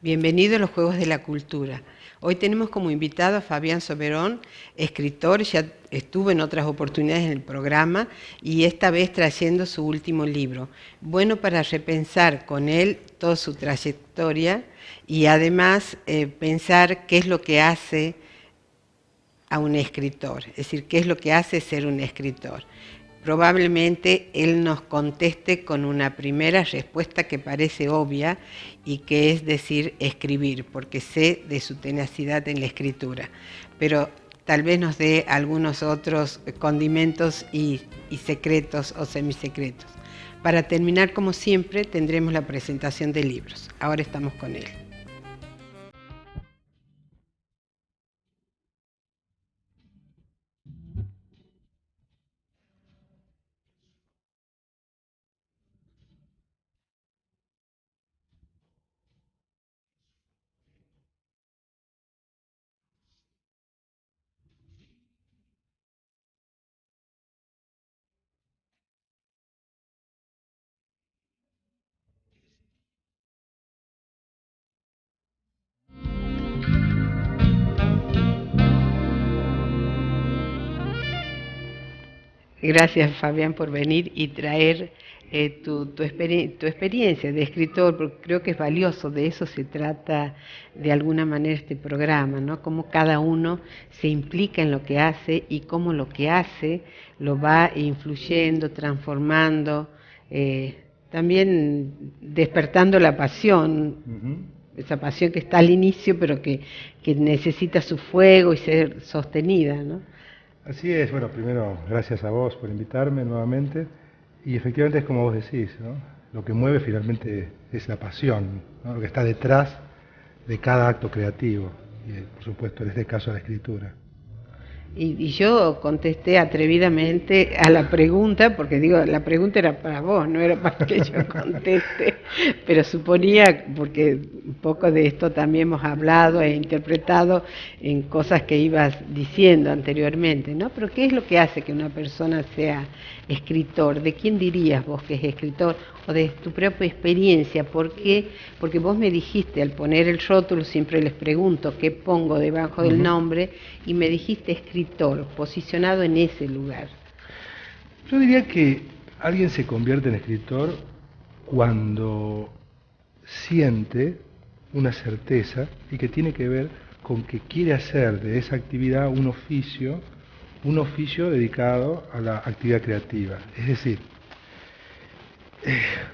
Bienvenido a los Juegos de la Cultura. Hoy tenemos como invitado a Fabián Soberón, escritor, ya estuvo en otras oportunidades en el programa y esta vez trayendo su último libro. Bueno para repensar con él toda su trayectoria y además pensar qué es lo que hace a un escritor, es decir, qué es lo que hace ser un escritor. Probablemente él nos conteste con una primera respuesta que parece obvia y que es decir escribir, porque sé de su tenacidad en la escritura, pero tal vez nos dé algunos otros condimentos y secretos o semisecretos. Para terminar, como siempre, tendremos la presentación de libros. Ahora estamos con él. Gracias, Fabián, por venir y traer tu experiencia de escritor, porque creo que es valioso, de eso se trata de alguna manera este programa, ¿no? Cómo cada uno se implica en lo que hace y cómo lo que hace lo va influyendo, transformando, también despertando la pasión, esa pasión que está al inicio, pero que necesita su fuego y ser sostenida, ¿no? Así es, bueno, primero gracias a vos por invitarme nuevamente y efectivamente es como vos decís, ¿no? Lo que mueve finalmente es la pasión, ¿no? Lo que está detrás de cada acto creativo y por supuesto en este caso la escritura. Y yo contesté atrevidamente a la pregunta, porque digo, la pregunta era para vos, no era para que yo conteste, pero suponía, porque un poco de esto también hemos hablado e interpretado en cosas que ibas diciendo anteriormente, ¿no? Pero ¿qué es lo que hace que una persona sea escritor? ¿De quién dirías vos que es escritor? O de tu propia experiencia. ¿Por qué? Porque vos me dijiste, al poner el rótulo, siempre les pregunto qué pongo debajo del nombre, y me dijiste escritor, posicionado en ese lugar. Yo diría que alguien se convierte en escritor cuando siente una certeza y que tiene que ver con que quiere hacer de esa actividad un oficio dedicado a la actividad creativa. Es decir,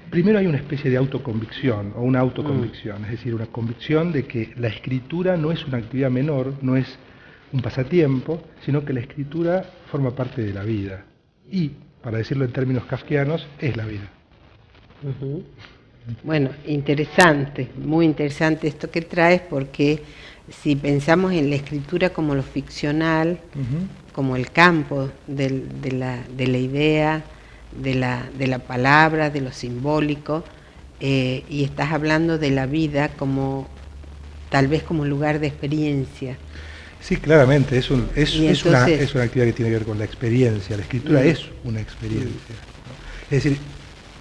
primero hay una especie de autoconvicción o una autoconvicción, es decir, una convicción de que la escritura no es una actividad menor, no es un pasatiempo, sino que la escritura forma parte de la vida y, para decirlo en términos kafkianos, es la vida. Bueno, interesante, muy interesante esto que traes, porque si pensamos en la escritura como lo ficcional, como el campo de la idea, de la palabra, de lo simbólico, y estás hablando de la vida como tal vez como un lugar de experiencia. Sí, claramente, es una actividad que tiene que ver con la experiencia. La escritura es una experiencia, ¿no? Es decir,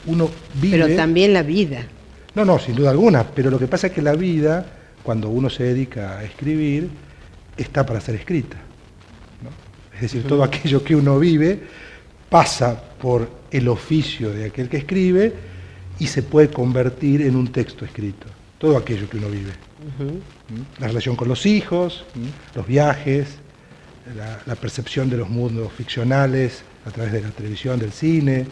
uno vive... Pero también la vida. No, sin duda alguna, pero lo que pasa es que la vida, cuando uno se dedica a escribir, está para ser escrita, ¿no? Es decir, todo aquello que uno vive pasa por el oficio de aquel que escribe y se puede convertir en un texto escrito, todo aquello que uno vive. La relación con los hijos, los viajes, la percepción de los mundos ficcionales a través de la televisión, del cine,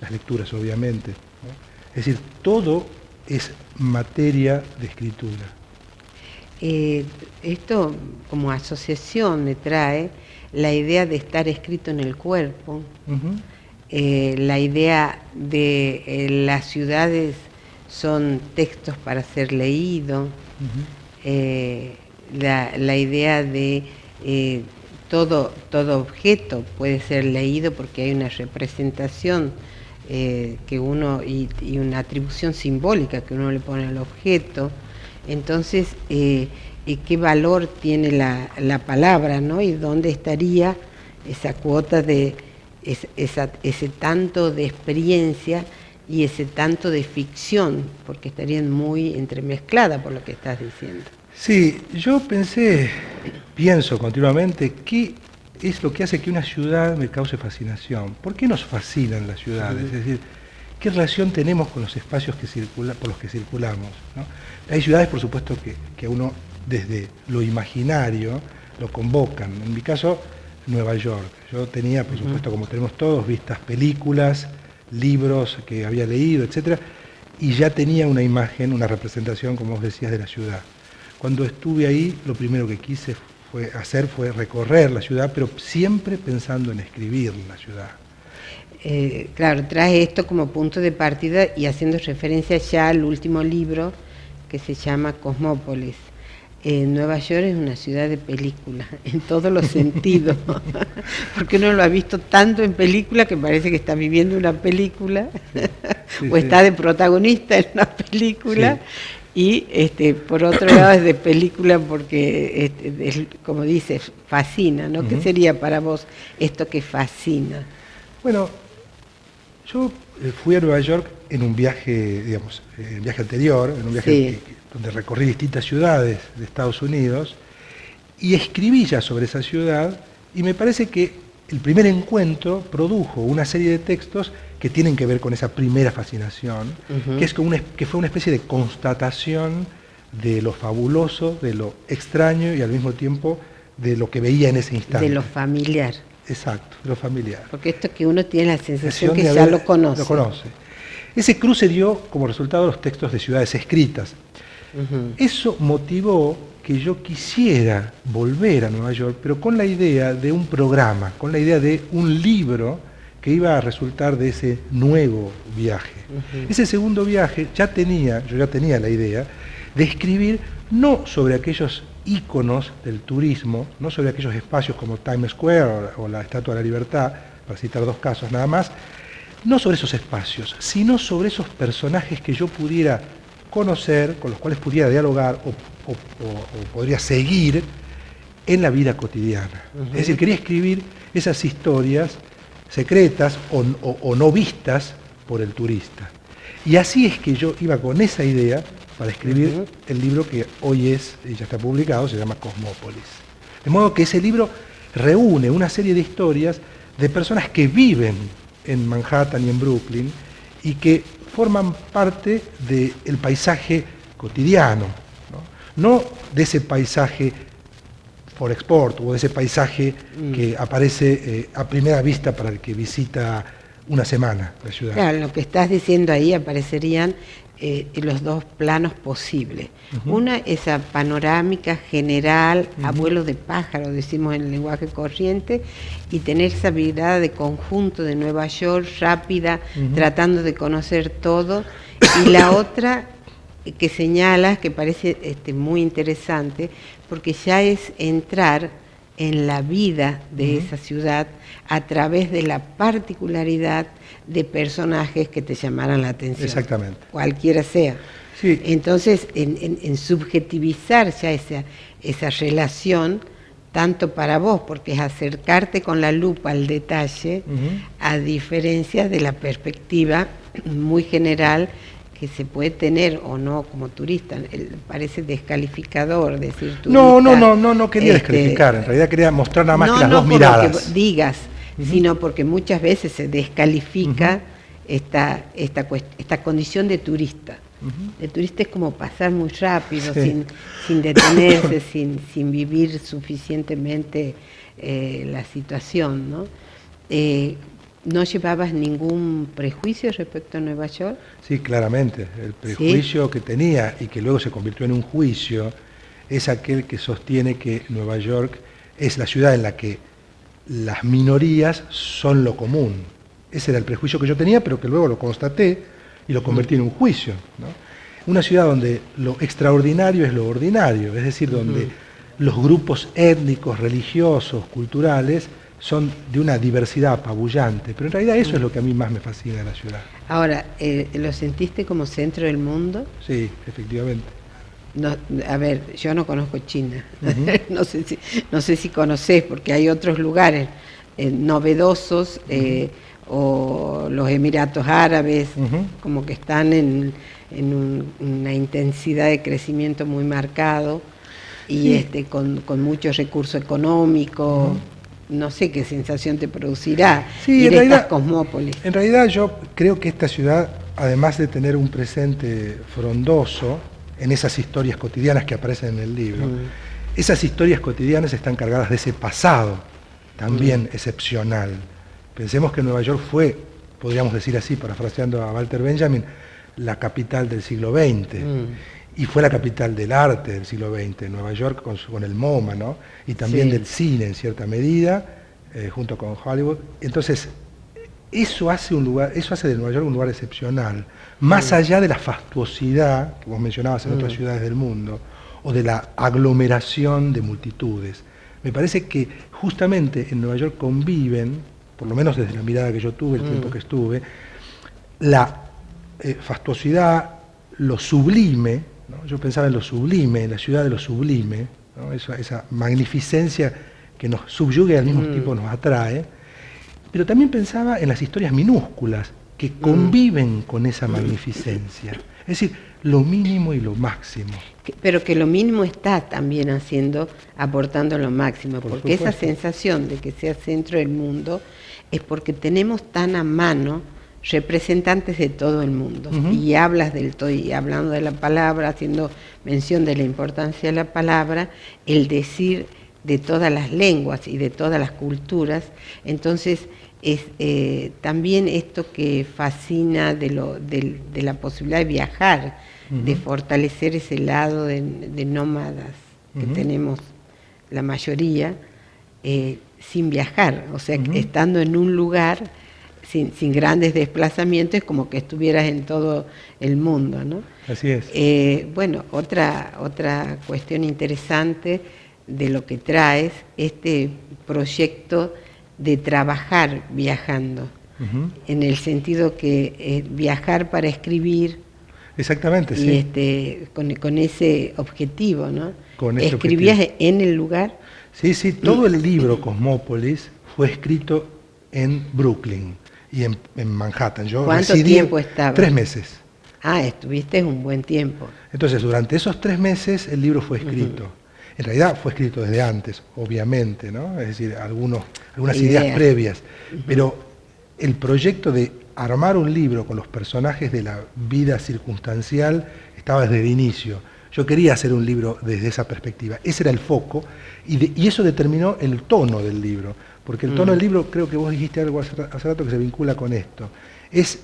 las lecturas obviamente, ¿no? Es decir, todo es materia de escritura. Esto como asociación me trae la idea de estar escrito en el cuerpo, la idea de las ciudades son textos para ser leído, la idea de todo objeto puede ser leído porque hay una representación que uno y una atribución simbólica que uno le pone al objeto. Entonces, ¿qué valor tiene la palabra, ¿no? Y dónde estaría esa cuota de ese tanto de experiencia y ese tanto de ficción, porque estarían muy entremezcladas por lo que estás diciendo. Sí, yo pienso continuamente, ¿qué es lo que hace que una ciudad me cause fascinación? ¿Por qué nos fascinan las ciudades? Es decir, ¿qué relación tenemos con los espacios por los que circulamos, ¿no? Hay ciudades, por supuesto, que a uno desde lo imaginario lo convocan. En mi caso, Nueva York. Yo tenía, por supuesto, como tenemos todos, vistas películas, libros que había leído, etcétera, y ya tenía una imagen, una representación, como vos decías, de la ciudad. Cuando estuve ahí, lo primero que quise fue recorrer la ciudad, pero siempre pensando en escribir la ciudad. Claro, trae esto como punto de partida y haciendo referencia ya al último libro que se llama Cosmópolis. Nueva York es una ciudad de película, en todos los sentidos, porque uno lo ha visto tanto en película que parece que está viviendo una película, o está de protagonista en una película, y por otro lado es de película porque, como dices, fascina, ¿no? ¿Qué sería para vos esto que fascina? Bueno, yo fui a Nueva York en un viaje, digamos, en viaje anterior, en un viaje donde recorrí distintas ciudades de Estados Unidos y escribí ya sobre esa ciudad, y me parece que el primer encuentro produjo una serie de textos que tienen que ver con esa primera fascinación, que fue una especie de constatación de lo fabuloso, de lo extraño y al mismo tiempo de lo que veía en ese instante. De lo familiar. Exacto, de lo familiar. Porque esto que uno tiene la sensación que ya lo conoce. Lo conoce. Ese cruce dio como resultado los textos de ciudades escritas. Eso motivó que yo quisiera volver a Nueva York, pero con la idea de un programa, con la idea de un libro que iba a resultar de ese nuevo viaje. Ese segundo viaje yo ya tenía la idea de escribir no sobre aquellos íconos del turismo, no sobre aquellos espacios como Times Square o la Estatua de la Libertad, para citar dos casos nada más, no sobre esos espacios, sino sobre esos personajes que yo pudiera conocer, con los cuales pudiera dialogar o podría seguir en la vida cotidiana. Es decir, quería escribir esas historias secretas o no vistas por el turista. Y así es que yo iba con esa idea para escribir el libro que hoy ya está publicado, se llama Cosmópolis. De modo que ese libro reúne una serie de historias de personas que viven en Manhattan y en Brooklyn y que forman parte del paisaje cotidiano, no de ese paisaje for export o de ese paisaje que aparece a primera vista para el que visita una semana la ciudad. Claro, lo que estás diciendo ahí aparecerían los dos planos posibles. Una, esa panorámica general, abuelo de pájaro, decimos en el lenguaje corriente, y tener esa mirada de conjunto de Nueva York, rápida, tratando de conocer todo. Y la otra que señalas, que parece muy interesante, porque ya es entrar en la vida de esa ciudad a través de la particularidad de personajes que te llamaran la atención. Exactamente. Cualquiera sea. Sí. Entonces, en subjetivizar ya esa relación, tanto para vos, porque es acercarte con la lupa al detalle, a diferencia de la perspectiva muy general que se puede tener o no como turista. Parece descalificador decir turista. No quería descalificar, en realidad quería mostrar nada más que las dos miradas. No que digas, sino porque muchas veces se descalifica esta condición de turista. El turista es como pasar muy rápido, sin detenerse, sin vivir suficientemente la situación, ¿no? ¿No llevabas ningún prejuicio respecto a Nueva York? Sí, claramente. El prejuicio que tenía y que luego se convirtió en un juicio es aquel que sostiene que Nueva York es la ciudad en la que las minorías son lo común. Ese era el prejuicio que yo tenía, pero que luego lo constaté y lo convertí en un juicio, ¿no? Una ciudad donde lo extraordinario es lo ordinario, es decir, donde los grupos étnicos, religiosos, culturales son de una diversidad apabullante, pero en realidad eso es lo que a mí más me fascina de la ciudad. Ahora, ¿lo sentiste como centro del mundo? Sí, efectivamente. No, a ver, yo no conozco China, no sé si conocés, porque hay otros lugares novedosos, o los Emiratos Árabes, Ujú. como que están una intensidad de crecimiento muy marcado y Sí. con mucho recurso económico. Ujú. No sé qué sensación te producirá Sí, ir a estas cosmópolis. en realidad yo creo que esta ciudad, además de tener un presente frondoso en esas historias cotidianas que aparecen en el libro, esas historias cotidianas están cargadas de ese pasado también excepcional. Pensemos que Nueva York fue, podríamos decir así, parafraseando a Walter Benjamin, la capital del siglo XX. Y fue la capital del arte del siglo XX, Nueva York con el MoMA, ¿no? Y también Sí. del cine en cierta medida, junto con Hollywood. Entonces, eso hace de Nueva York un lugar excepcional, más allá de la fastuosidad que vos mencionabas en otras ciudades del mundo, o de la aglomeración de multitudes. Me parece que justamente en Nueva York conviven, por lo menos desde la mirada que yo tuve, el tiempo que estuve, la fastuosidad, lo sublime, ¿no? Yo pensaba en lo sublime, en la ciudad de lo sublime, ¿no? Esa magnificencia que nos subyuga y al mismo tiempo nos atrae, pero también pensaba en las historias minúsculas que conviven con esa magnificencia, es decir, lo mínimo y lo máximo. Pero que lo mínimo está también aportando lo máximo, Por porque esa supuesto. sensación de que sea centro del mundo es porque tenemos tan a mano representantes de todo el mundo. Y hablas del todo, y hablando de la palabra, haciendo mención de la importancia de la palabra, el decir de todas las lenguas y de todas las culturas. Entonces, es también esto que fascina de la posibilidad de viajar, de fortalecer ese lado de nómadas que tenemos la mayoría, sin viajar, o sea, estando en un lugar sin grandes desplazamientos, es como que estuvieras en todo el mundo, ¿no? Así es. Bueno, otra cuestión interesante de lo que traes, este proyecto de trabajar viajando, en el sentido que viajar para escribir. Exactamente, Y sí. con ese objetivo, ¿no? Con ese ¿Escribías objetivo. en el lugar? Sí, todo el libro Cosmópolis fue escrito en Brooklyn y en Manhattan. Yo ¿Cuánto residí tiempo estabas? 3 meses. Ah, estuviste un buen tiempo. Entonces, durante esos 3 meses el libro fue escrito. En realidad fue escrito desde antes, obviamente, ¿no? Es decir, algunas ideas previas. Pero el proyecto de armar un libro con los personajes de la vida circunstancial estaba desde el inicio. Yo quería hacer un libro desde esa perspectiva. Ese era el foco y eso determinó el tono del libro. Porque el tono del libro, creo que vos dijiste algo hace rato que se vincula con esto, es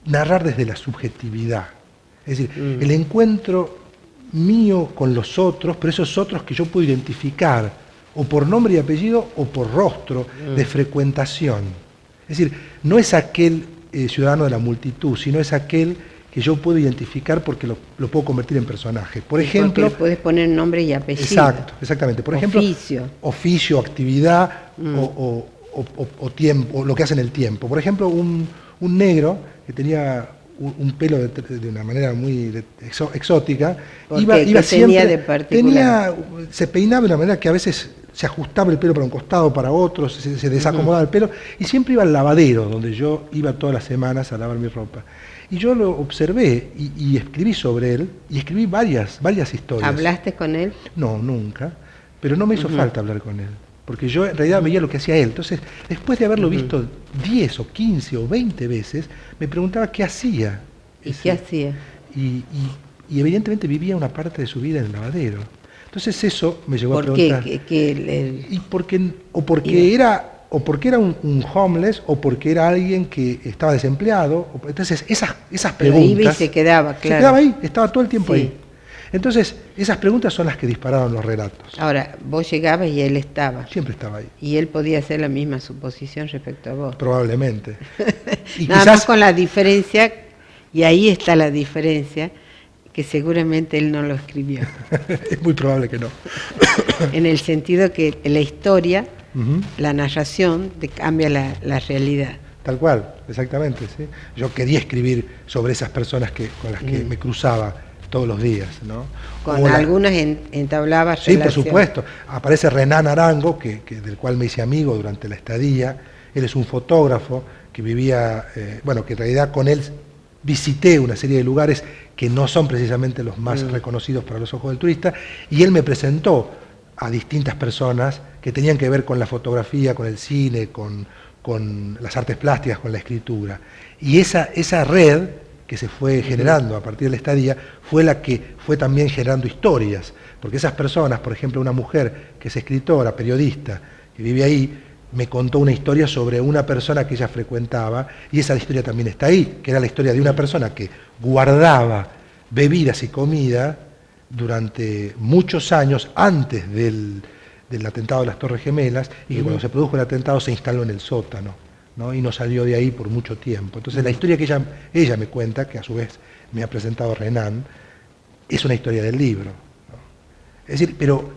narrar desde la subjetividad. Es decir, el encuentro mío con los otros, pero esos otros que yo puedo identificar, o por nombre y apellido, o por rostro, de frecuentación. Es decir, no es aquel ciudadano de la multitud, sino es aquel que yo puedo identificar porque lo puedo convertir en personaje. Por ejemplo, porque puedes poner nombre y apellido. Exacto, exactamente. Por ejemplo, oficio, actividad o tiempo, o lo que hace en el tiempo. Por ejemplo, un negro que tenía un pelo de una manera muy exótica, iba siempre, se peinaba de una manera que a veces se ajustaba el pelo para un costado, para otro, se desacomodaba el pelo, y siempre iba al lavadero, donde yo iba todas las semanas a lavar mi ropa. Y yo lo observé y escribí sobre él, y escribí varias historias. ¿Hablaste con él? No, nunca, pero no me hizo falta hablar con él, porque yo en realidad veía lo que hacía él. Entonces, después de haberlo visto 10 o 15 o 20 veces, me preguntaba qué hacía. ¿Y qué hacía? Y evidentemente vivía una parte de su vida en el lavadero. Entonces eso me llevó a preguntar. ¿Por qué? Porque era un homeless, o porque era alguien que estaba desempleado. Entonces esas preguntas... Iba y se quedaba, claro. Se quedaba ahí, estaba todo el tiempo ahí. Entonces, esas preguntas son las que dispararon los relatos. Ahora, vos llegabas y él estaba. Siempre estaba ahí. Y él podía hacer la misma suposición respecto a vos. Probablemente. Y nada más con la diferencia, y ahí está la diferencia, que seguramente él no lo escribió. Es muy probable que no. En el sentido que la historia, la narración, te cambia la realidad. Tal cual, exactamente. ¿Sí? Yo quería escribir sobre esas personas con las que me cruzaba todos los días, ¿no? Con algunas entablaba relación. Sí, por supuesto. Aparece Renan Arango, del cual me hice amigo durante la estadía. Él es un fotógrafo que vivía, bueno, que en realidad con él visité una serie de lugares que no son precisamente los más reconocidos para los ojos del turista, y él me presentó a distintas personas que tenían que ver con la fotografía, con el cine, con las artes plásticas, con la escritura. Y esa red que se fue generando a partir de la estadía fue la que fue también generando historias, porque esas personas, por ejemplo, una mujer que es escritora, periodista, que vive ahí, me contó una historia sobre una persona que ella frecuentaba, y esa historia también está ahí, que era la historia de una persona que guardaba bebidas y comida durante muchos años antes del atentado de las Torres Gemelas, y que cuando se produjo el atentado se instaló en el sótano, ¿no? Y no salió de ahí por mucho tiempo. Entonces la historia que ella me cuenta, que a su vez me ha presentado Renan, es una historia del libro, ¿no? Es decir, pero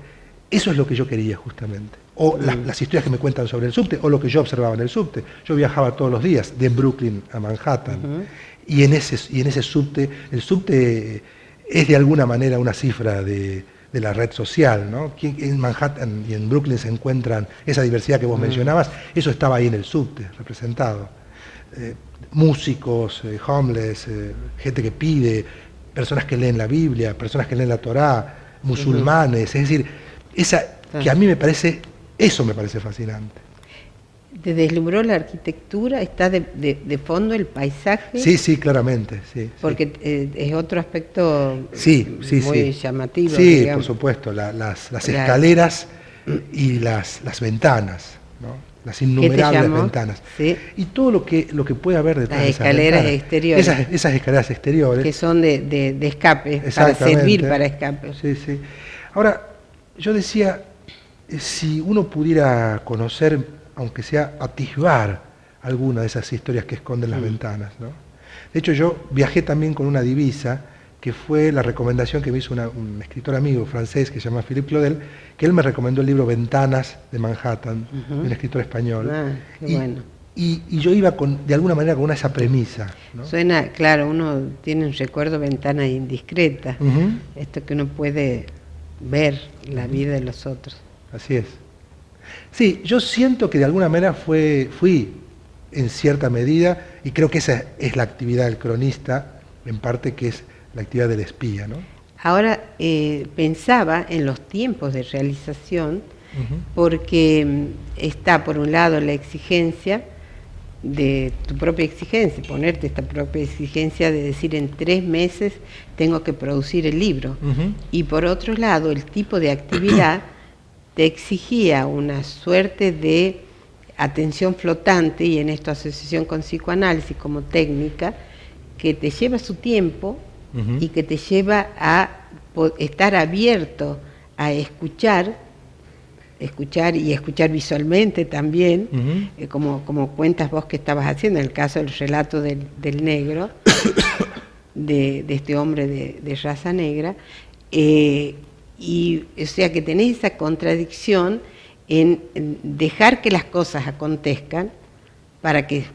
eso es lo que yo quería justamente. O las historias que me cuentan sobre el subte, o lo que yo observaba en el subte. Yo viajaba todos los días de Brooklyn a Manhattan, y en ese subte, el subte es de alguna manera una cifra de la red social, ¿no? En Manhattan y en Brooklyn se encuentran esa diversidad que vos mencionabas, eso estaba ahí en el subte, representado. Músicos, homeless, gente que pide, personas que leen la Biblia, personas que leen la Torá, musulmanes, es decir, que a mí me parece, eso me parece fascinante. ¿Te deslumbró la arquitectura? ¿Está de fondo el paisaje? Sí, claramente, sí. Porque es otro aspecto muy llamativo. Sí, digamos. por supuesto, las escaleras y las ventanas, ¿no? Las innumerables ventanas. ¿Sí? Y todo lo que puede haber detrás de esas escaleras ventanas. exteriores. Esas escaleras exteriores. Que son de escape, para servir para escape. Sí. Ahora, yo decía, si uno pudiera conocer, aunque sea atisbar alguna de esas historias que esconden las ventanas, ¿no? De hecho, yo viajé también con una divisa, que fue la recomendación que me hizo un escritor amigo francés que se llama Philippe Claudel, que él me recomendó el libro Ventanas de Manhattan, de un escritor español. Bueno. Y yo iba de alguna manera con esa premisa, ¿no? Suena, claro, uno tiene un recuerdo ventana indiscreta, esto que uno puede ver la vida de los otros. Así es. Sí, yo siento que de alguna manera fui en cierta medida, y creo que esa es la actividad del cronista, en parte, que es la actividad del espía, ¿no? Ahora, pensaba en los tiempos de realización, porque está por un lado la exigencia de tu propia exigencia, ponerte esta propia exigencia de decir en 3 meses tengo que producir el libro, y por otro lado el tipo de actividad te exigía una suerte de atención flotante, y en esto asociación con psicoanálisis como técnica, que te lleva su tiempo y que te lleva a estar abierto a escuchar y escuchar visualmente también, como cuentas vos que estabas haciendo, en el caso del relato del negro, de este hombre de raza negra, y o sea que tenés esa contradicción en dejar que las cosas acontezcan para que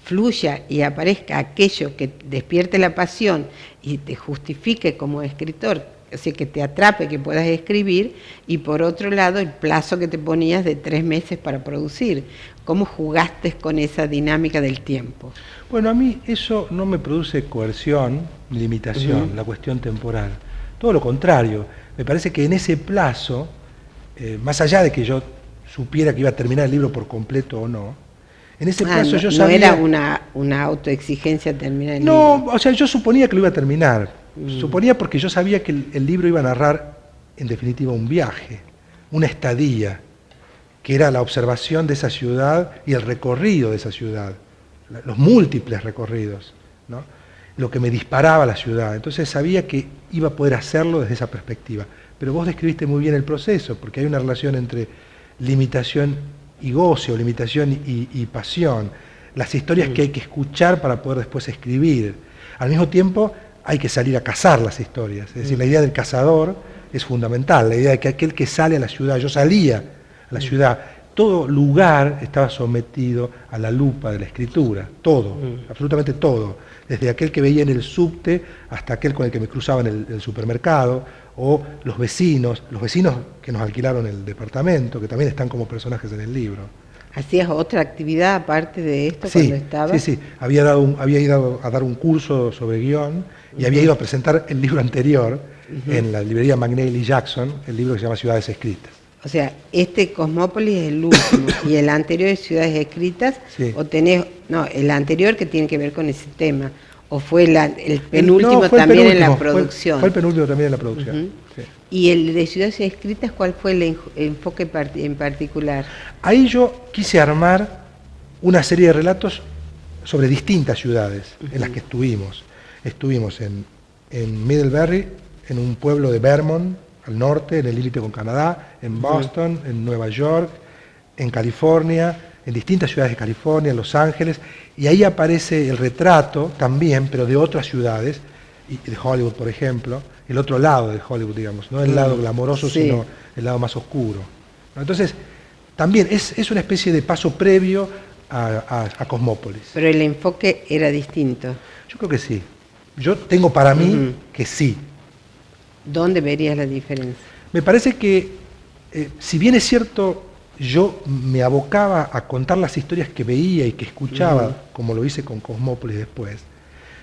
fluya y aparezca aquello que despierte la pasión y te justifique como escritor, o sea, que te atrape, que puedas escribir, y por otro lado el plazo que te ponías de 3 meses para producir. ¿Cómo jugaste con esa dinámica del tiempo? Bueno, a mí eso no me produce coerción ni limitación, la cuestión temporal. Todo lo contrario, me parece que en ese plazo, más allá de que yo supiera que iba a terminar el libro por completo o no, en ese plazo yo sabía... No era una autoexigencia terminar el libro. No, o sea, yo suponía que lo iba a terminar. Suponía porque yo sabía que el libro iba a narrar, en definitiva, un viaje, una estadía, que era la observación de esa ciudad y el recorrido de esa ciudad, los múltiples recorridos, ¿no? Lo que me disparaba a la ciudad. Entonces sabía que iba a poder hacerlo desde esa perspectiva. Pero vos describiste muy bien el proceso, porque hay una relación entre limitación y goce, o limitación y pasión. Las historias que hay que escuchar para poder después escribir. Al mismo tiempo hay que salir a cazar las historias. Es decir, la idea del cazador es fundamental, la idea de que aquel que sale a la ciudad, yo salía a la ciudad, todo lugar estaba sometido a la lupa de la escritura, todo, absolutamente todo, desde aquel que veía en el subte hasta aquel con el que me cruzaba en el supermercado, o los vecinos que nos alquilaron el departamento, que también están como personajes en el libro. ¿Hacías otra actividad aparte de esto cuando Sí, sí, estabas? sí. Había ido a dar un curso sobre guión y había Ujú, ido a presentar el libro anterior ujú. en la librería McNeil y Jackson, el libro que se llama Ciudades Escritas. O sea, este Cosmópolis es el último y el anterior es Ciudades Escritas, Sí. o tenés, no, el anterior que tiene que ver con ese tema, o fue el No, penúltimo fue el también en la penúltimo, fue el producción. penúltimo también en la producción. Ujú. Sí. Y el de Ciudades Escritas, ¿cuál fue el enfoque en particular? Ahí yo quise armar una serie de relatos sobre distintas ciudades en las Ujú, que estuvimos. Estuvimos en Middlebury, en un pueblo de Vermont, al norte, en el límite con Canadá, en ujú. Boston, en Nueva York, en California, en distintas ciudades de California, en Los Ángeles, y ahí aparece el retrato también, pero de otras ciudades, y de Hollywood, por ejemplo, el otro lado de Hollywood, digamos, no el lado glamoroso, Sí, sino el lado más oscuro. ¿No? Entonces, también es una especie de paso previo a Cosmópolis. pero el enfoque era distinto. Yo creo que sí. Yo tengo para mí Ujú. que sí. ¿Dónde verías la diferencia? Me parece que, si bien es cierto, yo me abocaba a contar las historias que veía y que Ujú, escuchaba, como lo hice con Cosmópolis después,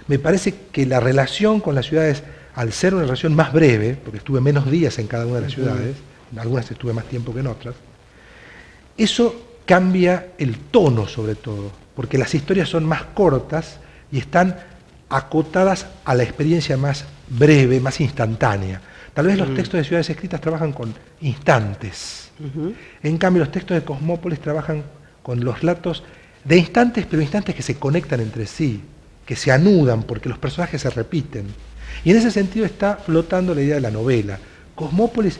me parece que la relación con las ciudades, al ser una relación más breve, porque estuve menos días en cada una de las ujú. ciudades, en algunas estuve más tiempo que en otras, eso cambia el tono sobre todo, porque las historias son más cortas y están acotadas a la experiencia más breve, más instantánea. Tal vez los Mm, textos de Ciudades Escritas trabajan con instantes. ujú. En cambio, los textos de Cosmópolis trabajan con los relatos de instantes, pero instantes que se conectan entre sí, que se anudan porque los personajes se repiten. Y en ese sentido está flotando la idea de la novela. Cosmópolis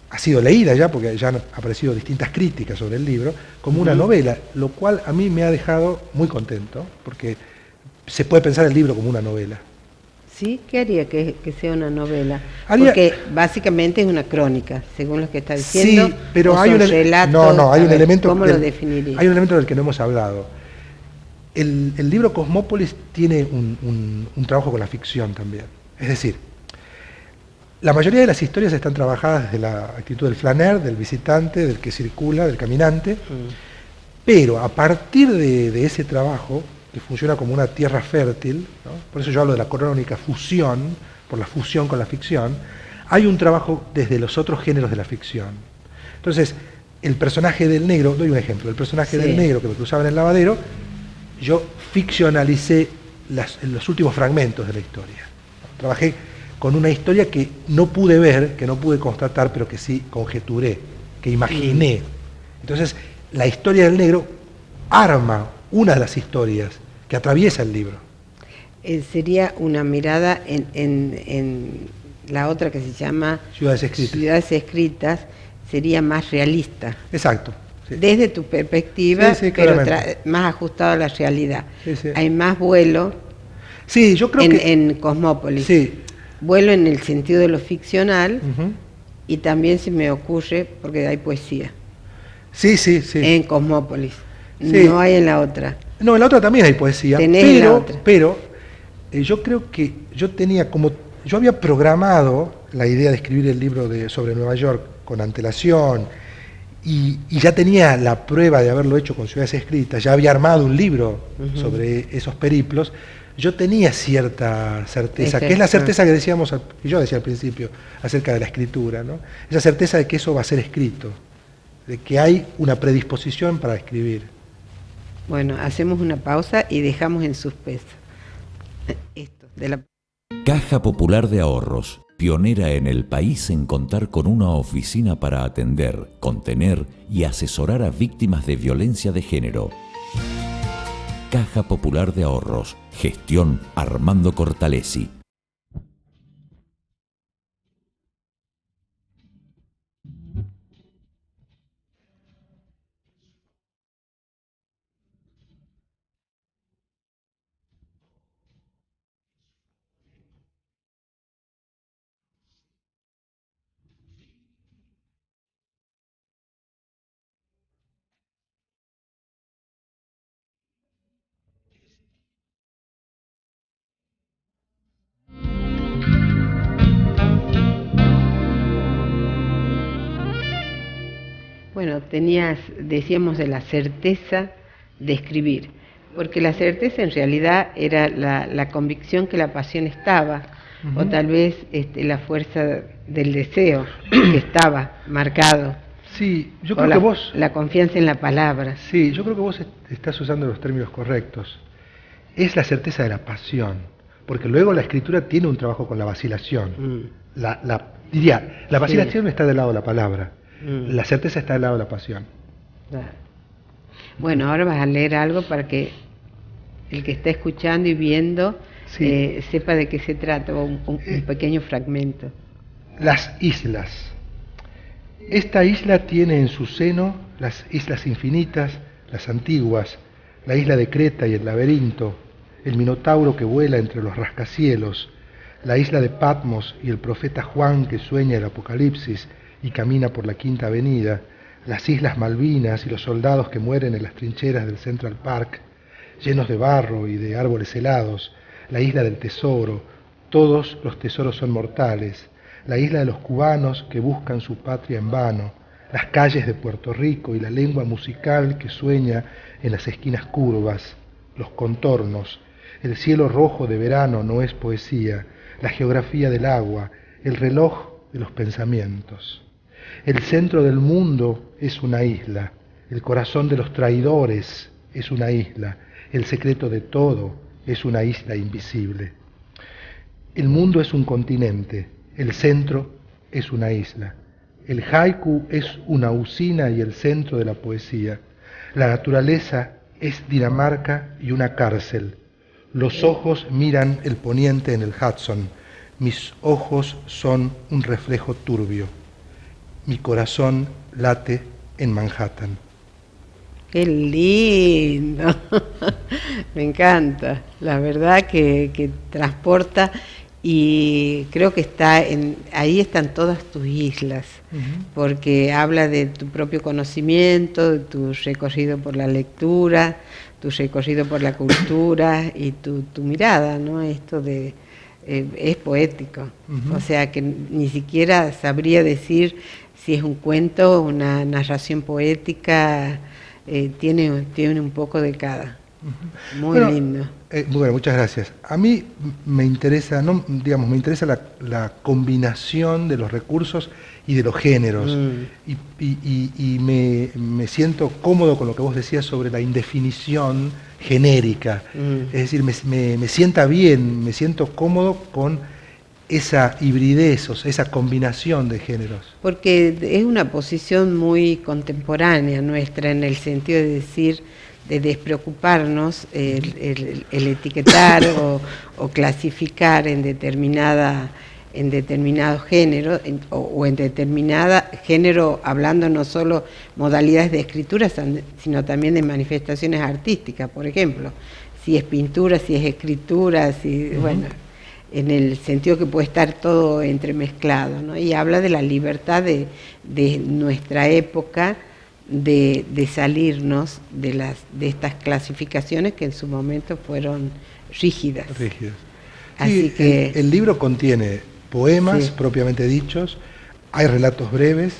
ha sido leída ya, porque ya han aparecido distintas críticas sobre el libro, como una Ujú. novela, lo cual a mí me ha dejado muy contento, porque se puede pensar el libro como una novela. Sí, ¿qué haría que sea una novela? Haría, Porque básicamente es una crónica, según lo que está diciendo, sí, o pero son no, relatos. no, A ver, ¿cómo lo definiría? hay un elemento del que no hemos hablado. El libro Cosmópolis tiene un trabajo con la ficción también. Es decir, la mayoría de las historias están trabajadas desde la actitud del flaner, del visitante, del que circula, del caminante, Mm, pero a partir de ese trabajo, que funciona como una tierra fértil, ¿no? Por eso yo hablo de la crónica fusión, por la fusión con la ficción, hay un trabajo desde los otros géneros de la ficción. Entonces, el personaje del negro, doy un ejemplo, el personaje del sí. negro que me cruzaba en el lavadero, yo ficcionalicé los últimos fragmentos de la historia. Trabajé con una historia que no pude ver, que no pude constatar, pero que sí conjeturé, que Mm. imaginé. Entonces, la historia del negro arma una de las historias que atraviesa el libro. Sería una mirada en la otra que se llama Ciudades escritas. Ciudades Escritas, sería más realista, Exacto. Sí, desde tu sí, perspectiva, sí, pero claramente. más ajustado a la realidad. Sí, sí. Hay más vuelo Sí, yo creo que... en Cosmópolis, Sí. vuelo en el sentido de lo ficcional, Ujú. y también se me ocurre, porque hay poesía Sí, sí, sí. en Cosmópolis, no Sí. hay en la otra, No, en la otra también hay poesía, tenés en la otra. pero yo creo que yo tenía como, yo había programado la idea de escribir el libro sobre Nueva York con antelación y ya tenía la prueba de haberlo hecho con Ciudades Escritas, ya había armado un libro Ujú. sobre esos periplos, yo tenía cierta certeza, que es la Ah. certeza que decíamos, que yo decía al principio, acerca de la escritura, ¿no? Esa certeza de que eso va a ser escrito, de que hay una predisposición para escribir. Bueno, hacemos una pausa y dejamos en suspenso esto de la... Caja Popular de Ahorros, pionera en el país en contar con una oficina para atender, contener y asesorar a víctimas de violencia de género. Caja Popular de Ahorros, gestión Armando Cortalesi. Bueno, decíamos de la certeza de escribir, porque la certeza en realidad era la convicción que la pasión estaba, o tal vez la fuerza del deseo que estaba marcado. Sí, yo creo que vos... La confianza en la palabra. Sí, yo creo que vos estás usando los términos correctos. Es la certeza de la pasión, porque luego la escritura tiene un trabajo con la vacilación. La vacilación está del lado de la palabra, la certeza está del lado de la pasión. Bueno, ahora vas a leer algo para que el que está escuchando y viendo sepa de qué se trata, un pequeño fragmento. Las islas. Esta isla tiene en su seno las islas infinitas, las antiguas, la isla de Creta y el laberinto, el minotauro que vuela entre los rascacielos, la isla de Patmos y el profeta Juan que sueña el Apocalipsis y camina por la Quinta Avenida, las islas Malvinas y los soldados que mueren en las trincheras del Central Park, llenos de barro y de árboles helados, la isla del tesoro, todos los tesoros son mortales, la isla de los cubanos que buscan su patria en vano, las calles de Puerto Rico y la lengua musical que sueña en las esquinas curvas, los contornos, el cielo rojo de verano no es poesía, la geografía del agua, el reloj de los pensamientos. El centro del mundo es una isla, el corazón de los traidores es una isla, el secreto de todo es una isla invisible. El mundo es un continente, el centro es una isla. El haiku es una usina y el centro de la poesía. La naturaleza es Dinamarca y una cárcel. Los ojos miran el poniente en el Hudson. Mis ojos son un reflejo turbio. Mi corazón late en Manhattan. ¡Qué lindo! Me encanta. La verdad que transporta, y creo que ahí están todas tus islas, porque habla de tu propio conocimiento, de tu recorrido por la lectura, tu recorrido por la cultura y tu mirada, ¿no? Esto es poético. O sea que ni siquiera sabría decir si es un cuento, una narración poética. Tiene un poco de cada. Muy lindo. Bueno, muchas gracias. A mí me interesa, me interesa la combinación de los recursos y de los géneros. Y me siento cómodo con lo que vos decías sobre la indefinición genérica. Es decir, me sienta bien, me siento cómodo con esa hibridez, o sea, esa combinación de géneros. Porque es una posición muy contemporánea nuestra, en el sentido de decir, de despreocuparnos el etiquetar o clasificar en determinado género, o en determinada género, hablando no solo modalidades de escritura, sino también de manifestaciones artísticas, por ejemplo, si es pintura, si es escritura, bueno, en el sentido que puede estar todo entremezclado, ¿no? Y habla de la libertad de nuestra época de salirnos de estas clasificaciones que en su momento fueron rígidas. Así que el libro contiene poemas propiamente dichos, hay relatos breves,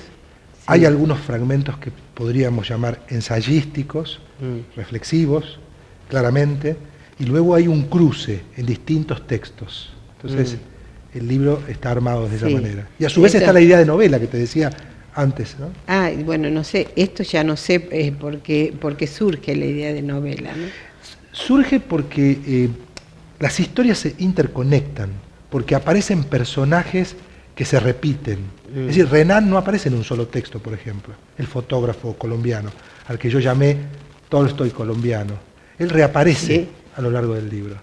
hay algunos fragmentos que podríamos llamar ensayísticos, reflexivos, claramente, y luego hay un cruce en distintos textos. Entonces, el libro está armado de esa manera. Y a su vez está la idea de novela que te decía antes, ¿no? Bueno, no sé, esto ya no sé por qué surge la idea de novela, ¿no? Surge porque las historias se interconectan, porque aparecen personajes que se repiten. Es decir, Renan no aparece en un solo texto, por ejemplo, el fotógrafo colombiano, al que yo llamé Tolstoy colombiano. Él reaparece a lo largo del libro.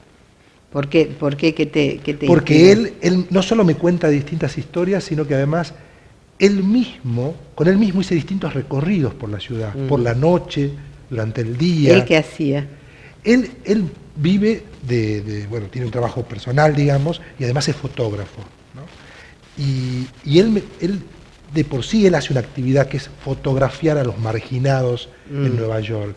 ¿Por qué? ¿Qué te Porque él no solo me cuenta distintas historias, sino que además con él mismo hice distintos recorridos por la ciudad, por la noche, durante el día. ¿Él qué hacía? Él vive bueno, tiene un trabajo personal, digamos, y además es fotógrafo, ¿no? Y él de por sí él hace una actividad que es fotografiar a los marginados en Nueva York.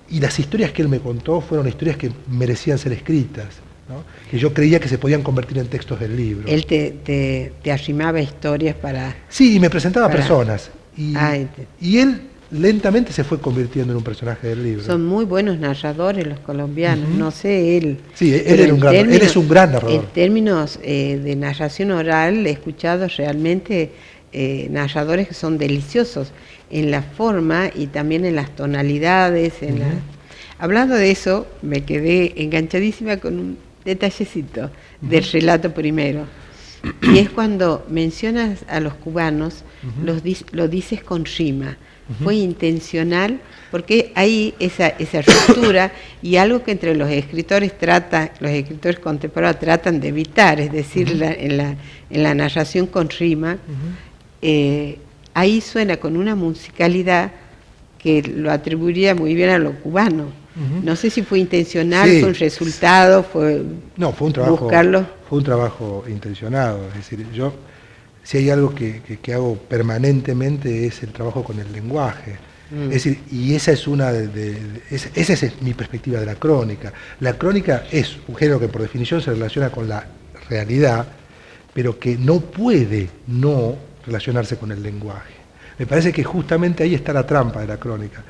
Y las historias que él me contó fueron historias que merecían ser escritas, ¿no? Que yo creía que se podían convertir en textos del libro. Él te arrimaba historias para... Sí, y me presentaba personas. Y él lentamente se fue convirtiendo en un personaje del libro. Son muy buenos narradores los colombianos, no sé él. Sí, él es un gran narrador. En términos de narración oral, he escuchado realmente narradores que son deliciosos en la forma y también en las tonalidades. Hablando de eso, me quedé enganchadísima con un detallecito del relato primero. Y es cuando mencionas a los cubanos, lo dices con rima. Fue intencional, porque hay esa ruptura y algo que entre los escritores contemporáneos tratan de evitar, es decir, en la narración con rima, ahí suena con una musicalidad que lo atribuiría muy bien a lo cubano. No sé si fue intencional, fue un resultado, no, fue un trabajo, buscarlo. Fue un trabajo intencionado, es decir, yo, si hay algo que hago permanentemente es el trabajo con el lenguaje. Es decir, y esa es esa es mi perspectiva de la crónica. La crónica es un género que por definición se relaciona con la realidad, pero que no puede no relacionarse con el lenguaje. Me parece que justamente ahí está la trampa de la crónica.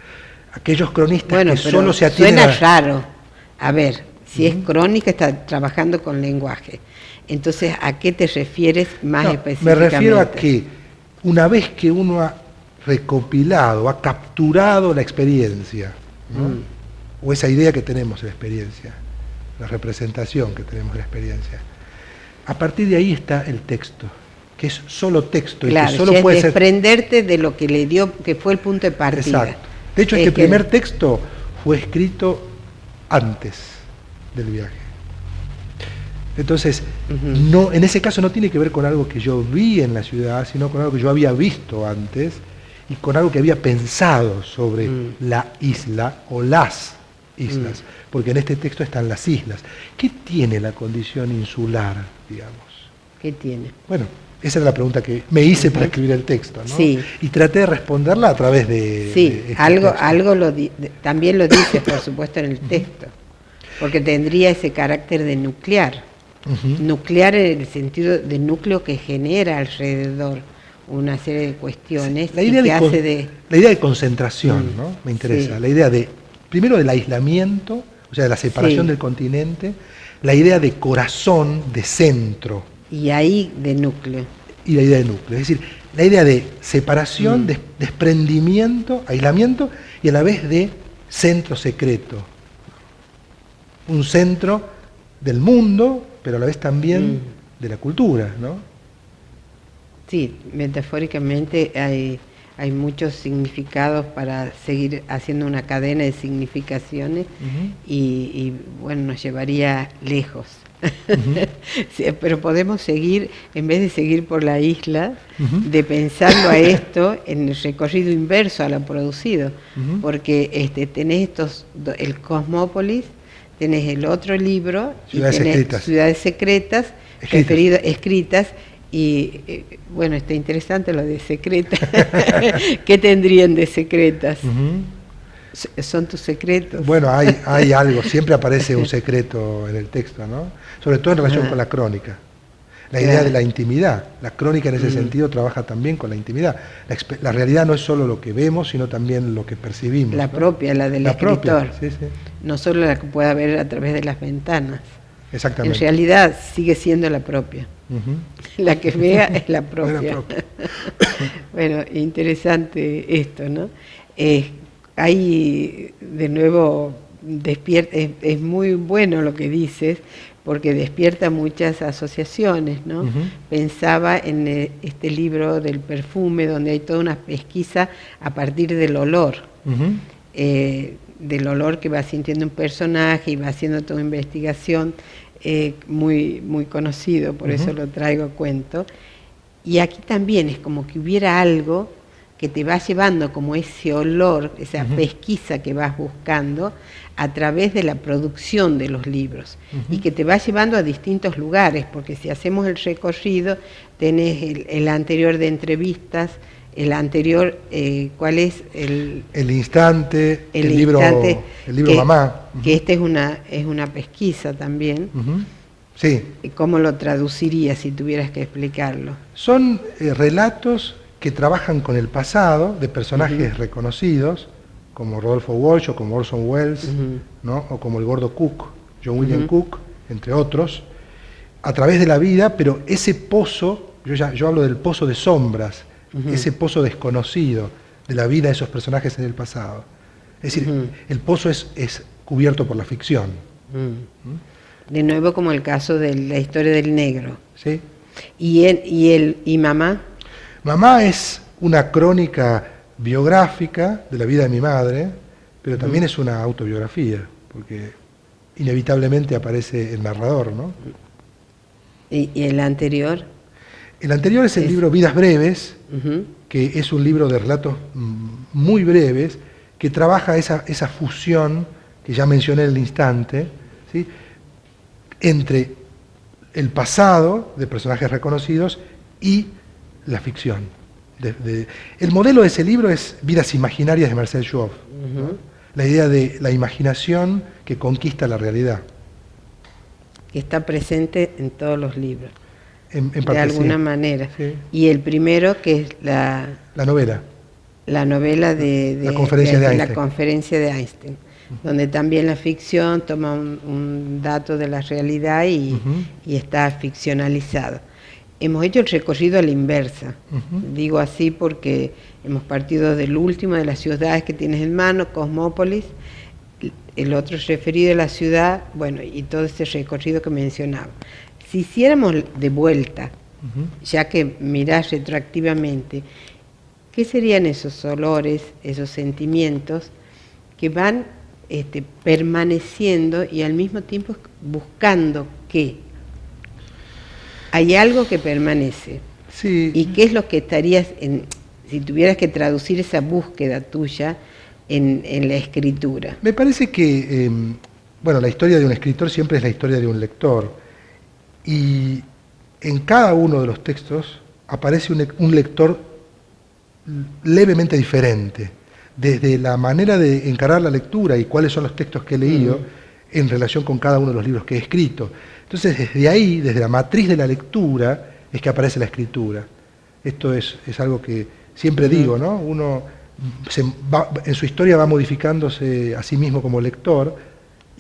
Aquellos cronistas que solo se atienen suena raro. A ver, si es crónica, está trabajando con lenguaje. Entonces, ¿a qué te refieres más específicamente? Me refiero a que una vez que uno ha recopilado, ha capturado la experiencia, ¿no? O esa idea que tenemos de la experiencia, la representación que tenemos de la experiencia, a partir de ahí está el texto, que es solo texto. Claro, y que solo puede desprenderte de lo que le dio, que fue el punto de partida. Exacto. De hecho, este primer texto fue escrito antes del viaje. Entonces, no, en ese caso no tiene que ver con algo que yo vi en la ciudad, sino con algo que yo había visto antes y con algo que había pensado sobre la isla o las islas, porque en este texto están las islas. ¿Qué tiene la condición insular, digamos? ¿Qué tiene? Bueno, esa era la pregunta que me hice para escribir el texto, ¿no? Sí. Y traté de responderla a través de... Sí, de este algo también lo dices, por supuesto, en el texto, porque tendría ese carácter de nuclear. Nuclear en el sentido de núcleo que genera alrededor una serie de cuestiones. La idea de concentración, ¿no? Me interesa. La idea primero del aislamiento, o sea, de la separación del continente, la idea de corazón, de centro. Y ahí de núcleo. Y la idea de núcleo. Es decir, la idea de separación, desprendimiento, aislamiento y a la vez de centro secreto. Un centro del mundo, pero a la vez también de la cultura, ¿no? Sí, metafóricamente hay muchos significados para seguir haciendo una cadena de significaciones y bueno, nos llevaría lejos. Sí, pero podemos seguir, en vez de seguir por la isla, de pensarlo a esto en el recorrido inverso a lo producido, porque tenés el Cosmópolis, tenés el otro libro, Ciudades Secretas, escritas, y bueno, está interesante lo de secretas. ¿Qué tendrían de secretas? ¿Son tus secretos? Bueno, hay algo, siempre aparece un secreto en el texto, ¿no? Sobre todo en relación con la crónica. La idea de la intimidad. La crónica en ese sentido trabaja también con la intimidad. La realidad no es solo lo que vemos, sino también lo que percibimos. La propia, la del escritor. No solo la que pueda ver a través de las ventanas. Exactamente. En realidad sigue siendo la propia. La que vea es la propia. Bueno, interesante esto, ¿no? Hay, de nuevo, es muy bueno lo que dices, porque despierta muchas asociaciones, ¿no? Pensaba en este libro del perfume, donde hay toda una pesquisa a partir del olor, del olor que va sintiendo un personaje y va haciendo toda una investigación, muy, muy conocido, por eso lo traigo a cuento. Y aquí también es como que hubiera algo que te va llevando como ese olor, esa pesquisa que vas buscando a través de la producción de los libros y que te va llevando a distintos lugares, porque si hacemos el recorrido, tenés el anterior de entrevistas, el anterior, ¿cuál es? El instante, el libro Mamá. Que esta es una pesquisa también. Sí. ¿Cómo lo traducirías si tuvieras que explicarlo? Son relatos que trabajan con el pasado de personajes reconocidos, como Rodolfo Walsh o como Orson Welles, ¿no? O como el gordo Cook, John William Cook, entre otros, a través de la vida, pero ese pozo, yo hablo del pozo de sombras, ese pozo desconocido de la vida de esos personajes en el pasado. Es decir, el pozo es cubierto por la ficción. De nuevo, como el caso de la historia del negro. ¿Sí? ¿Y Mamá? Mamá es una crónica biográfica de la vida de mi madre, pero también es una autobiografía, porque inevitablemente aparece el narrador, ¿no? ¿Y el anterior? El anterior es el libro Vidas Breves, que es un libro de relatos muy breves, que trabaja esa fusión que ya mencioné en el instante, ¿sí? Entre el pasado de personajes reconocidos y la ficción. El modelo de ese libro es Vidas Imaginarias de Marcel Jouffre, ¿no? La idea de la imaginación que conquista la realidad. Que está presente en todos los libros, En de parte, alguna sí. manera. Sí. Y el primero, que es la novela. La novela de La conferencia de Einstein. La conferencia de Einstein, donde también la ficción toma un dato de la realidad y está ficcionalizado. Hemos hecho el recorrido a la inversa, digo así porque hemos partido del último de las ciudades que tienes en mano, Cosmópolis, el otro referido a la ciudad, bueno, y todo ese recorrido que mencionaba. Si hiciéramos de vuelta, ya que mirás retroactivamente, ¿qué serían esos olores, esos sentimientos que van permaneciendo y al mismo tiempo buscando qué? Hay algo que permanece. Sí. ¿Y qué es lo que estarías, si tuvieras que traducir esa búsqueda tuya en la escritura? Me parece que, la historia de un escritor siempre es la historia de un lector. Y en cada uno de los textos aparece un lector levemente diferente, desde la manera de encarar la lectura y cuáles son los textos que he leído en relación con cada uno de los libros que he escrito. Entonces, desde ahí, desde la matriz de la lectura, es que aparece la escritura. Esto es algo que siempre digo, ¿no? Uno en su historia va modificándose a sí mismo como lector,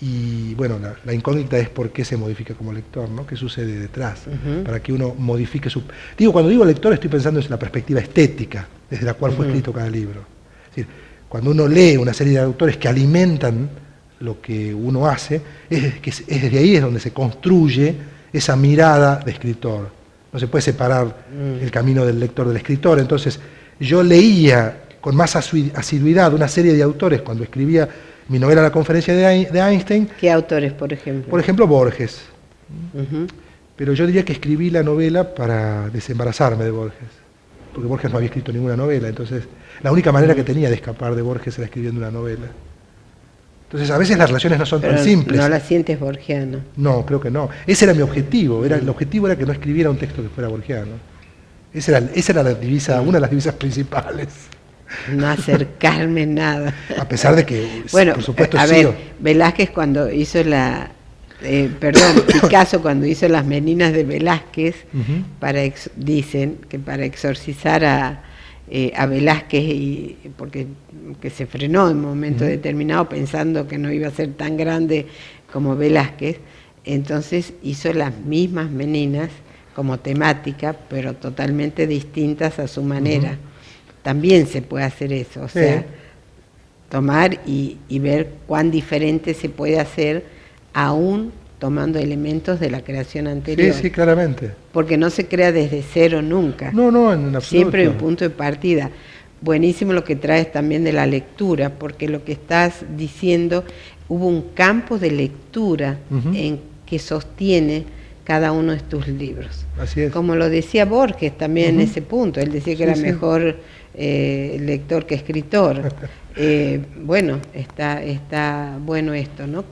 y bueno, la incógnita es por qué se modifica como lector, ¿no? ¿Qué sucede detrás? Para que uno modifique su... Cuando digo lector estoy pensando en la perspectiva estética, desde la cual fue escrito cada libro. Es decir, cuando uno lee una serie de autores que alimentan lo que uno hace, es desde ahí es donde se construye esa mirada de escritor. No se puede separar el camino del lector del escritor. Entonces, yo leía con más asiduidad una serie de autores cuando escribía mi novela La conferencia de Einstein. ¿Qué autores, por ejemplo? Por ejemplo, Borges. Pero yo diría que escribí la novela para desembarazarme de Borges, porque Borges no había escrito ninguna novela, entonces la única manera que tenía de escapar de Borges era escribiendo una novela. Entonces a veces las relaciones no son tan simples. ¿No la sientes borgiana? No, creo que no. Ese era mi objetivo. El objetivo era que no escribiera un texto que fuera borgiano. Esa era la divisa, una de las divisas principales. No acercarme nada. A pesar de que, bueno, por supuesto, a ver, Velázquez cuando hizo Picasso cuando hizo las meninas de Velázquez, dicen que para exorcizar a Velázquez, porque se frenó en un momento determinado pensando que no iba a ser tan grande como Velázquez, entonces hizo las mismas meninas como temática, pero totalmente distintas a su manera. También se puede hacer eso, o sea, tomar y ver cuán diferente se puede hacer aún tomando elementos de la creación anterior. Sí, claramente. Porque no se crea desde cero nunca. No, en absoluto. Siempre hay un punto de partida. Buenísimo lo que traes también de la lectura, porque lo que estás diciendo, hubo un campo de lectura en que sostiene cada uno de tus libros. Así es. Como lo decía Borges también en ese punto, él decía que era mejor lector que escritor. Bueno, está bueno esto, ¿no?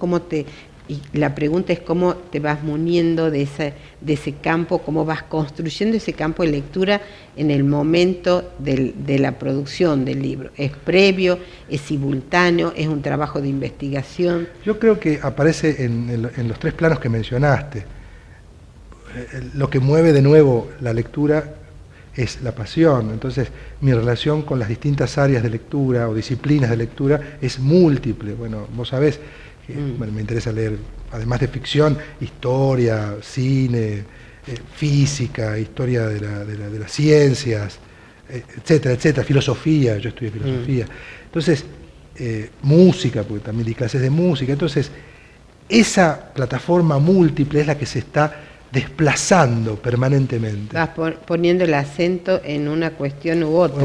Y la pregunta es cómo te vas muniendo de ese campo, cómo vas construyendo ese campo de lectura en el momento de la producción del libro. ¿Es previo, es simultáneo, es un trabajo de investigación? Yo creo que aparece en los tres planos que mencionaste. Lo que mueve de nuevo la lectura es la pasión. Entonces, mi relación con las distintas áreas de lectura o disciplinas de lectura es múltiple. Bueno, vos sabés que bueno, me interesa leer, además de ficción, historia, cine, física, historia de las ciencias, etcétera, etcétera, filosofía, yo estudié filosofía. Entonces, música, porque también di clases de música. Entonces, esa plataforma múltiple es la que se está desplazando permanentemente. Vas poniendo el acento en una cuestión u otra.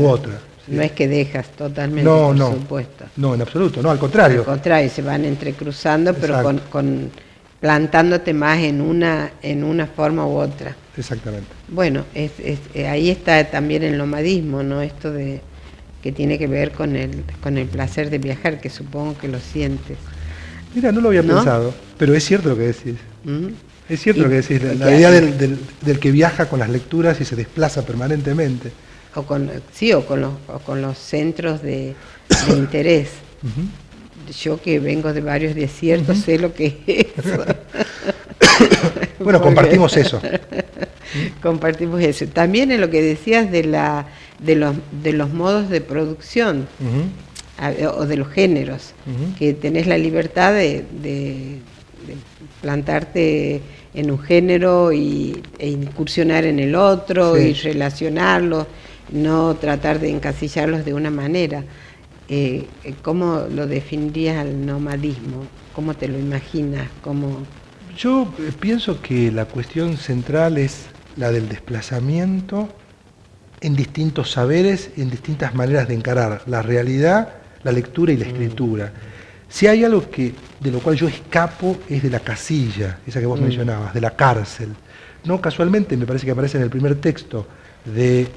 Sí. No es que dejas totalmente, por supuesto. No, en absoluto, no, al contrario. Al contrario, se van entrecruzando, pero plantándote más en una forma u otra. Exactamente. Bueno, ahí está también el nomadismo, ¿no? Esto que tiene que ver con el placer de viajar, que supongo que lo sientes. Mira, no lo había pensado, pero es cierto lo que decís. Es cierto lo que decís, la idea del que viaja con las lecturas y se desplaza permanentemente. O con los centros de interés. Yo que vengo de varios desiertos sé lo que es eso. Bueno, compartimos eso. Compartimos eso. También en lo que decías de los modos de producción o de los géneros, que tenés la libertad de plantarte en un género e incursionar en el otro y relacionarlos, no tratar de encasillarlos de una manera. ¿Cómo lo definirías al nomadismo? ¿Cómo te lo imaginas? Yo pienso que la cuestión central es la del desplazamiento en distintos saberes y en distintas maneras de encarar la realidad, la lectura y la escritura. Si hay algo de lo cual yo escapo es de la casilla, esa que vos mencionabas, de la cárcel. No casualmente me parece que aparece en el primer texto del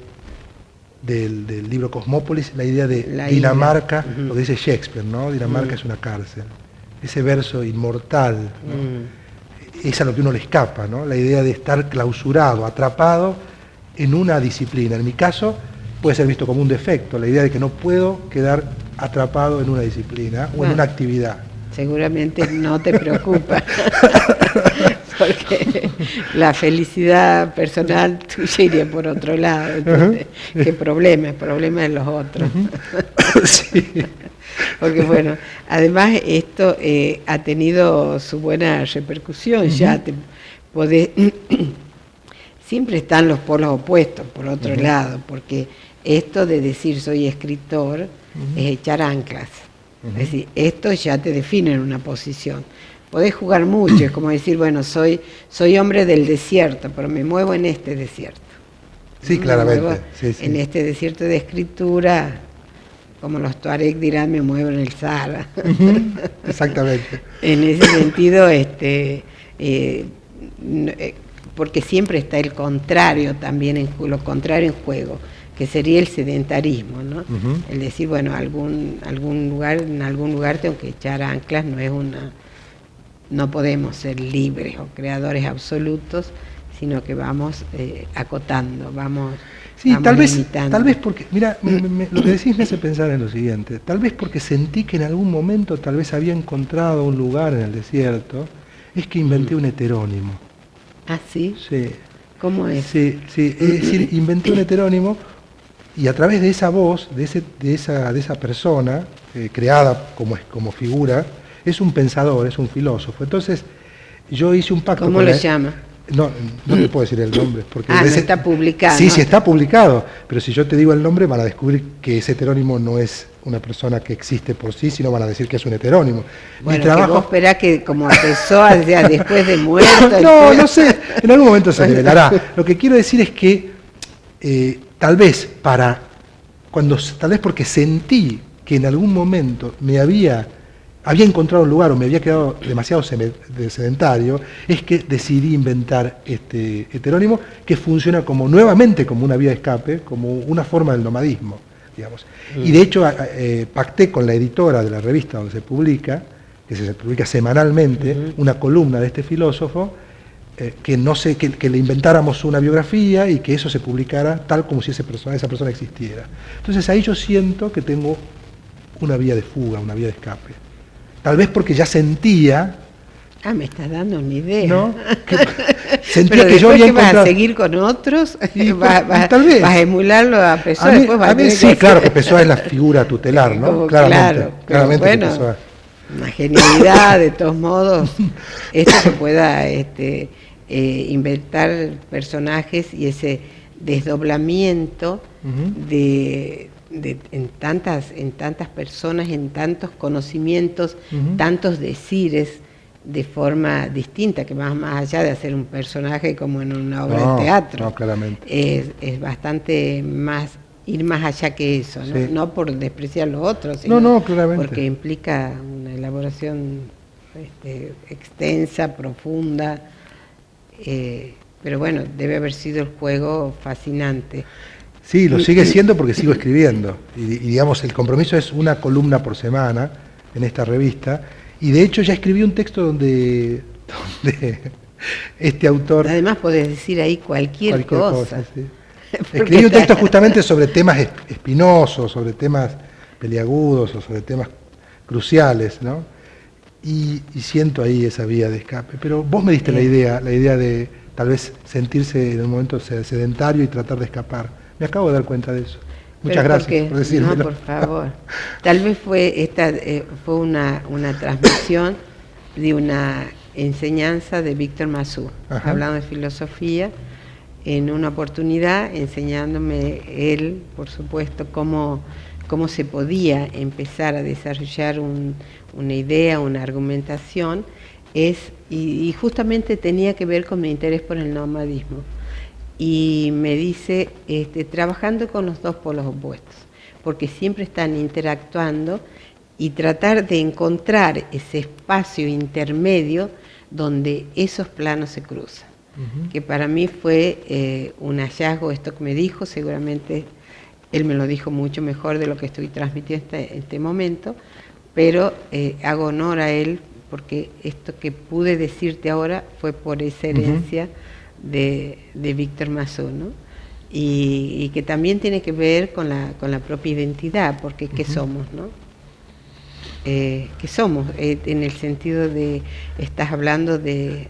libro Cosmópolis la idea de la Dinamarca, lo que dice Shakespeare, ¿no? Dinamarca es una cárcel. Ese verso inmortal, ¿no? Es a lo que uno le escapa, ¿no? La idea de estar clausurado, atrapado en una disciplina. En mi caso puede ser visto como un defecto, la idea de que no puedo quedar atrapado en una disciplina o en una actividad. Seguramente no te preocupa, porque la felicidad personal tuya iría por otro lado. Entonces, ¿qué problema? El problema de los otros. Sí. Porque bueno, además esto ha tenido su buena repercusión, ya te podés... Siempre están los polos opuestos, por otro lado, porque esto de decir soy escritor es echar anclas. Es decir, esto ya te define en una posición. Podés jugar mucho, es como decir, bueno, soy hombre del desierto, pero me muevo en este desierto. Sí, claramente. Sí. En este desierto de escritura, como los tuareg dirán, me muevo en el Sahara. Exactamente. En ese sentido, porque siempre está el contrario también, lo contrario en juego, que sería el sedentarismo, ¿no? El decir, bueno, en algún lugar tengo que echar anclas, no podemos ser libres o creadores absolutos, sino que vamos acotando, vamos tal limitando. vez porque, mira, lo que decís me hace pensar en lo siguiente, tal vez porque sentí que en algún momento tal vez había encontrado un lugar en el desierto, es que inventé un heterónimo. ¿Ah, sí? Sí. ¿Cómo es? Sí, es decir, inventé un heterónimo y a través de esa voz, de esa persona, creada como figura, es un pensador, es un filósofo. Entonces, yo hice un pacto ¿Cómo con lo él. llama? No te puedo decir el nombre. Porque no está publicado. Sí, está publicado, pero si yo te digo el nombre van a descubrir que ese heterónimo no es una persona que existe por sí, sino van a decir que es un heterónimo. Bueno, mi trabajo... que vos esperás que como empezó después de muerto... No sé, en algún momento se revelará. Lo que quiero decir es que tal vez porque sentí que en algún momento me había encontrado un lugar o me había quedado demasiado sedentario, es que decidí inventar este heterónimo que funciona nuevamente como una vía de escape, como una forma del nomadismo, digamos. Y de hecho pacté con la editora de la revista donde se publica, que se publica semanalmente, una columna de este filósofo, que le inventáramos una biografía y que eso se publicara tal como si esa persona existiera. Entonces ahí yo siento que tengo una vía de fuga, una vía de escape. Tal vez porque ya sentía... me estás dando una idea. ¿No? sentía Pero que yo después había que vas a encontrado... seguir con otros, Y, vas tal vez. a emularlo a A Pessoa, mí, después vas a a mí tener que sí, claro que hacer Pessoa es la figura tutelar, ¿no? como Claramente, claro, pero claramente que bueno, Pessoa. una genialidad de todos modos, esto que pueda inventar personajes y ese desdoblamiento Ujú, en tantas personas, en tantos conocimientos, ujú. tantos decires de forma distinta, que más allá de hacer un personaje como en una obra de No, teatro, no, claramente. es bastante más, ir más allá que eso, ¿no? Sí. No por despreciar lo otro, No, sino no, claramente. porque implica una elaboración extensa, profunda, pero bueno, debe haber sido el juego fascinante. Sí, lo sigue siendo porque sigo escribiendo. Y digamos, el compromiso es una columna por semana en esta revista. Y de hecho ya escribí un texto donde este autor, Además podés decir ahí cualquier cualquier cosa, cosa, sí. porque Escribí un texto justamente sobre temas espinosos, sobre temas peliagudos o sobre temas cruciales, ¿no? Y siento ahí esa vía de escape. Pero vos me diste eh, la idea de tal vez sentirse en un momento sedentario y tratar de escapar. Me acabo de dar cuenta de eso. Muchas pero gracias porque, por no, decírmelo. por favor, tal vez fue una transmisión de una enseñanza de Víctor Masú, Ajá. hablando de filosofía, en una oportunidad enseñándome él, por supuesto, cómo se podía empezar a desarrollar una idea, una argumentación, y justamente tenía que ver con mi interés por el nomadismo. Y me dice, trabajando con los dos polos opuestos, porque siempre están interactuando y tratar de encontrar ese espacio intermedio donde esos planos se cruzan. Ujú. Que para mí fue un hallazgo esto que me dijo, seguramente él me lo dijo mucho mejor de lo que estoy transmitiendo en este momento, pero hago honor a él porque esto que pude decirte ahora fue por esa Ujú. herencia de Víctor Masó, ¿no? Y que también tiene que ver con la propia identidad, porque ¿qué Ujú. somos, no? ¿Qué somos? En el sentido de, estás hablando de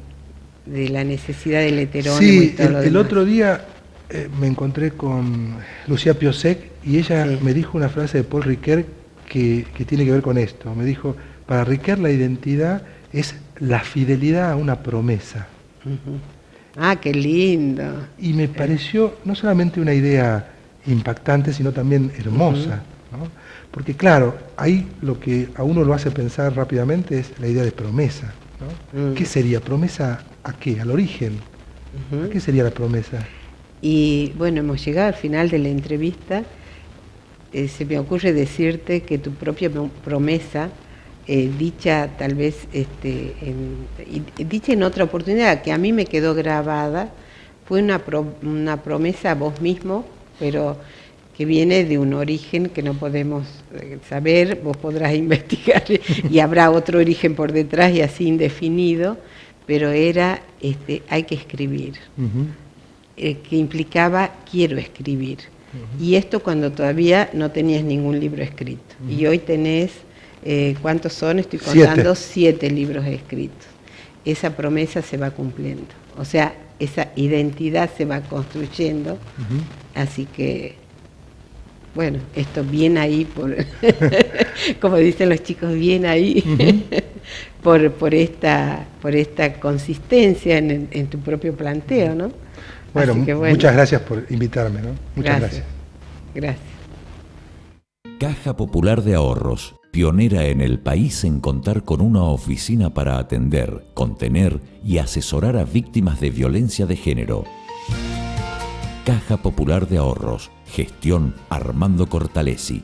la necesidad del heterónimo y Sí, todo lo el demás. otro día me encontré con Lucía Piosek y ella Sí. me dijo una frase de Paul Ricoeur que tiene que ver con esto. Me dijo, para Ricoeur la identidad es la fidelidad a una promesa. Ujú. Ah, qué lindo. Y me Eh, pareció no solamente una idea impactante, sino también ujú, hermosa, ¿no? Porque claro, ahí lo que a uno lo hace pensar rápidamente es la idea de promesa, ¿no? ¿Qué mm, sería? ¿Promesa a qué? ¿Al origen? ¿A ujú. qué sería la promesa? Y bueno, hemos llegado al final de la entrevista. Se me ocurre decirte que tu propia promesa, dicha tal vez dicha en otra oportunidad, que a mí me quedó grabada, fue una promesa a vos mismo, pero que viene de un origen que no podemos saber, vos podrás investigar y habrá otro origen por detrás y así indefinido, pero era, hay que escribir, Ujú, que implicaba quiero escribir. ujú, Y esto cuando todavía no tenías ningún libro escrito. ujú. Y hoy tenés, ¿cuántos son? Estoy 7. contando, 7 libros escritos. Esa promesa se va cumpliendo. O sea, esa identidad se va construyendo. Ujú. Así que, bueno, esto bien ahí, como dicen los chicos, bien ahí, Ujú. por esta consistencia en tu propio planteo, ¿no? Bueno, Así que bueno, muchas gracias por invitarme, ¿no? Muchas gracias, gracias. gracias. Caja Popular de Ahorros, pionera en el país en contar con una oficina para atender, contener y asesorar a víctimas de violencia de género. Caja Popular de Ahorros, gestión Armando Cortalesi.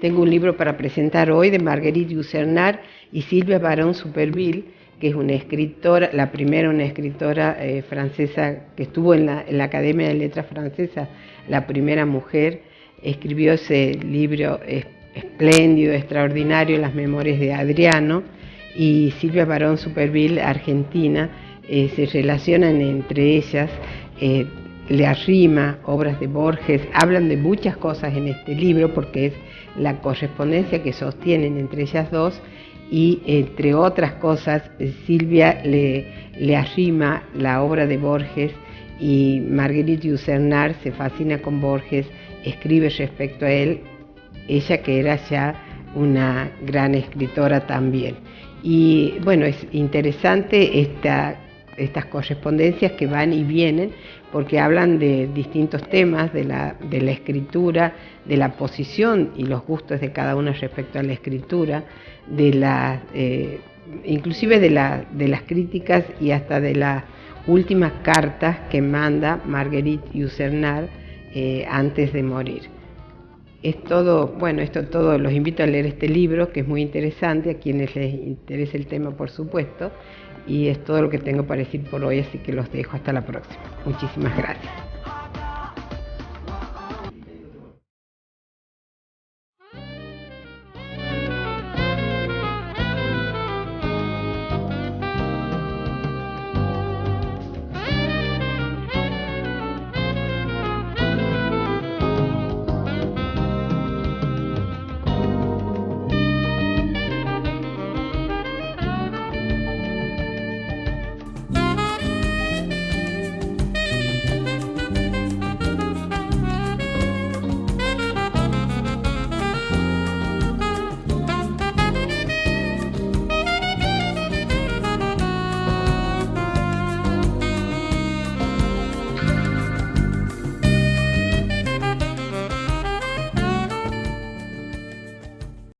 tengo un libro para presentar hoy de Marguerite Yourcenar y Silvia Baron-Superville, que es una escritora, la primera una escritora francesa que estuvo en la Academia de Letras Francesa, la primera mujer. Escribió ese libro espléndido, extraordinario, Las Memorias de Adriano, y Silvia Baron-Superville, argentina. Se relacionan entre ellas, le arrima obras de Borges, hablan de muchas cosas en este libro porque es la correspondencia que sostienen entre ellas dos, y entre otras cosas Silvia le arrima la obra de Borges, y Marguerite Yourcenar se fascina con Borges, escribe respecto a él, ella que era ya una gran escritora también. Y bueno, es interesante estas correspondencias que van y vienen, porque hablan de distintos temas de la escritura, de la posición y los gustos de cada una respecto a la escritura, inclusive de las críticas y hasta de las últimas cartas que manda Marguerite Yourcenar antes de morir. Esto todo, los invito a leer este libro, que es muy interesante, a quienes les interese el tema, por supuesto, y es todo lo que tengo para decir por hoy, así que los dejo hasta la próxima. Muchísimas gracias.